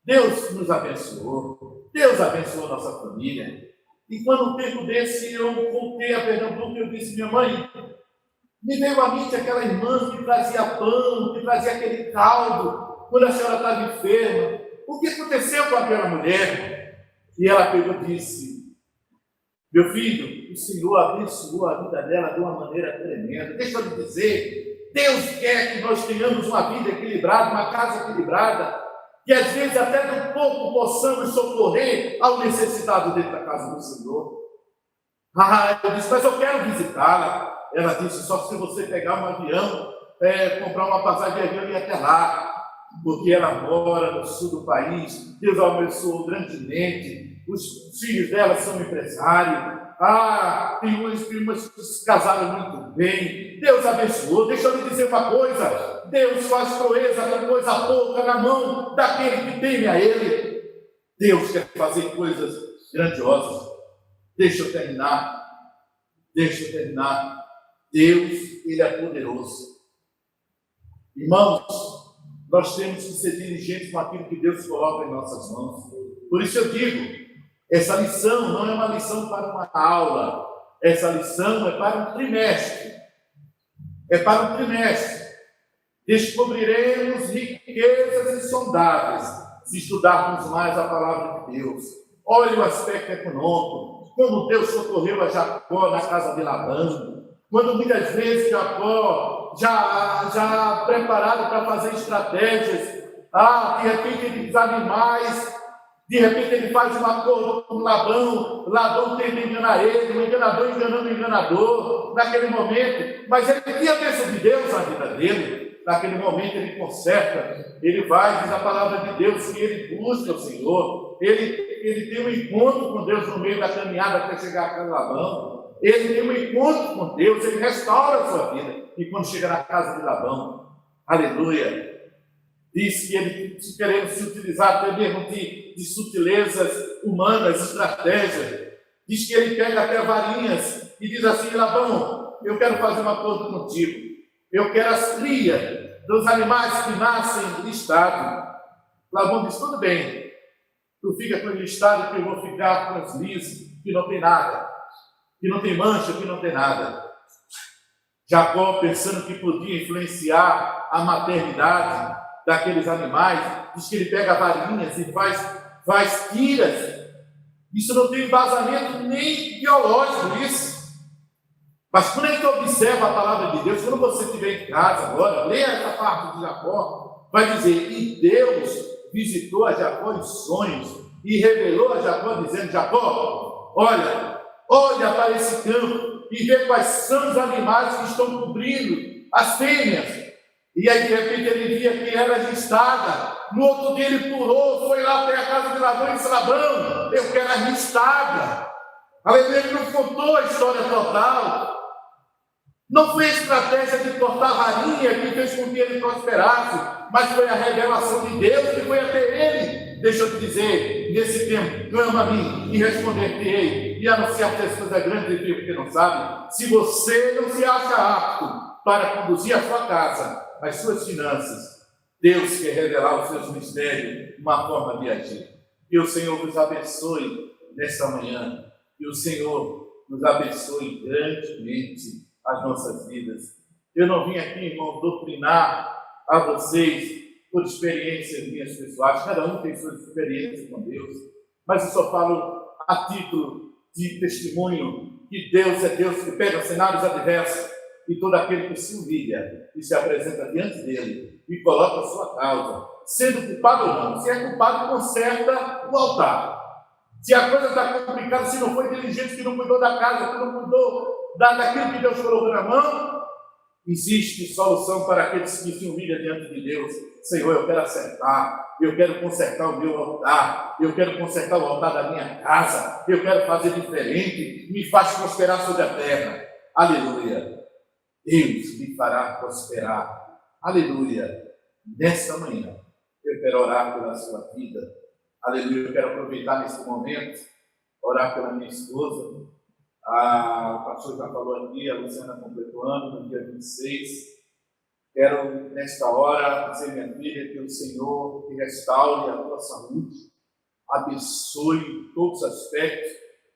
Deus nos abençoou. Deus abençoou nossa família. E quando um tempo desse eu voltei a Pernambuco, eu disse: minha mãe, me veio à mente aquela irmã que trazia pão, que trazia aquele caldo, quando a senhora estava enferma. O que aconteceu com aquela mulher? E ela pegou e disse: meu filho, o Senhor abençoou a vida dela de uma maneira tremenda. Deixa eu lhe dizer, Deus quer que nós tenhamos uma vida equilibrada, uma casa equilibrada, que às vezes até de um pouco possamos socorrer ao necessitado dentro da casa do Senhor. Eu disse: mas eu quero visitá-la. Ela disse: só se você pegar um avião, comprar uma passagem de avião e ir até lá, porque ela mora no sul do país. Deus abençoou grandemente. Os filhos dela são empresários. Tem umas primas que se casaram muito bem. Deus abençoou. Deixa eu lhe dizer uma coisa: Deus faz proeza com coisa pouca na mão daquele que teme a Ele. Deus quer fazer coisas grandiosas. Deixa eu terminar. Deus, Ele é poderoso. Irmãos, nós temos que ser diligentes com aquilo que Deus coloca em nossas mãos. Por isso eu digo, essa lição não é uma lição para uma aula. Essa lição é para um trimestre. Descobriremos riquezas insondáveis se estudarmos mais a palavra de Deus. Olhe o aspecto econômico. Como Deus socorreu a Jacó na casa de Labão, quando muitas vezes Jacó, já preparado para fazer estratégias, de repente ele desanimais, de repente ele faz um acordo com Labão tenta enganar ele, o enganador enganando o enganador, naquele momento, mas ele tinha a bênção de Deus na vida dele. Naquele momento ele conserta, ele vai, diz a palavra de Deus, que ele busca o Senhor, ele tem um encontro com Deus no meio da caminhada até chegar a Labão, ele tem um encontro com Deus, ele restaura a sua vida, e quando chega na casa de Labão, aleluia, diz que ele, querendo se utilizar até mesmo de sutilezas humanas, estratégias, diz que ele pega até varinhas e diz assim: Labão, eu quero fazer um acordo contigo. Eu quero as crias dos animais que nascem listados. Labão diz: tudo bem, tu fica com o listado que eu vou ficar com os lisos, que não tem nada, que não tem mancha, que não tem nada. Jacó, pensando que podia influenciar a maternidade daqueles animais, diz que ele pega varinhas e faz tiras. Isso não tem embasamento nem biológico, isso. Mas quando a gente observa a palavra de Deus, quando você estiver em casa agora, leia essa parte de Jacó, vai dizer: e Deus visitou a Jacó em sonhos e revelou a Jacó, dizendo: Jacó, olha para esse campo e vê quais são os animais que estão cobrindo as fêmeas. E aí de repente ele via que era listada. No outro dia ele pulou, foi lá até a casa de Labão e disse: Labão, eu quero a listada. Aleluia, ele não contou a história total. Não foi a estratégia de cortar a varinha que fez com que ele prosperasse, mas foi a revelação de Deus que foi até ele. Deixa eu te dizer, nesse tempo, clama a mim e responder-te-ei, e anunciar-te as coisas grandes de ti, porque não sabe. Se você não se acha apto para conduzir a sua casa, as suas finanças, Deus quer revelar os seus mistérios, uma forma de agir. Que o Senhor nos abençoe nesta manhã, que o Senhor nos abençoe grandemente. as nossas vidas. Eu não vim aqui, irmão, doutrinar a vocês por experiências minhas pessoais. Cada um tem suas experiências com Deus. Mas eu só falo a título de testemunho que Deus é Deus que pega cenários adversos e todo aquele que se humilha e se apresenta diante dele e coloca a sua causa, sendo culpado ou não. Se é culpado, conserta o altar. Se a coisa está complicada, se não foi diligente, que não cuidou da casa, que não cuidou daquilo que Deus colocou na mão, existe solução para aqueles que se humilham diante de Deus. Senhor, eu quero acertar, eu quero consertar o meu altar, eu quero consertar o altar da minha casa, eu quero fazer diferente, me faz prosperar sobre a terra. Aleluia. Deus me fará prosperar. Aleluia. Nesta manhã, eu quero orar pela sua vida. Aleluia. Eu quero aproveitar nesse momento, orar pela minha esposa. O pastor já falou aqui, a Luciana completou ano no dia 26. Quero, nesta hora, dizer, minha filha, que o Senhor te restaure a tua saúde, abençoe todos os aspectos,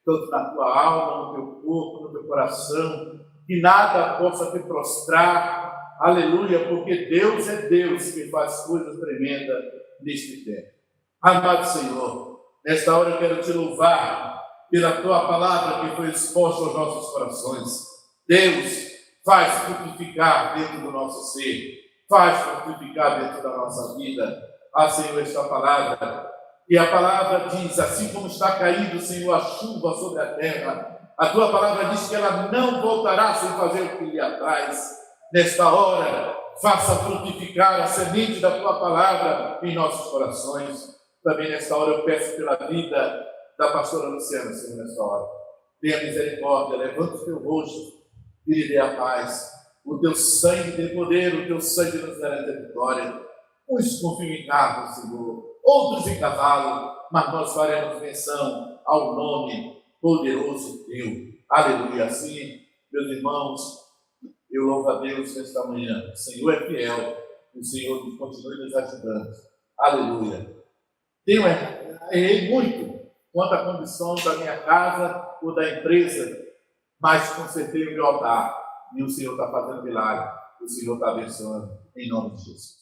tanto na tua alma, no teu corpo, no teu coração, que nada possa te prostrar, aleluia, porque Deus é Deus que faz coisas tremendas neste tempo. Amado Senhor, nesta hora eu quero te louvar pela tua palavra que foi exposta aos nossos corações. Deus, faz frutificar dentro do nosso ser, faz frutificar dentro da nossa vida. Senhor, esta palavra, e a palavra diz, assim como está caindo, Senhor, a chuva sobre a terra, a tua palavra diz que ela não voltará sem fazer o que lhe apraz. Nesta hora, faça frutificar a semente da tua palavra em nossos corações. Também nesta hora eu peço pela vida da pastora Luciana, Senhor, nesta hora. Tenha misericórdia, levanta o teu rosto e lhe dê a paz. O teu sangue tem poder, o teu sangue nos garante a vitória. Uns confiam em carro, Senhor, outros em cavalo, mas nós faremos menção ao nome poderoso teu. Aleluia. Assim, meus irmãos, eu louvo a Deus nesta manhã. O Senhor é fiel, o Senhor continue nos ajudando. Aleluia. Errei muito quanto à condição da minha casa ou da empresa, mas consertei o meu altar. E o Senhor está fazendo milagre. O Senhor está abençoando em nome de Jesus.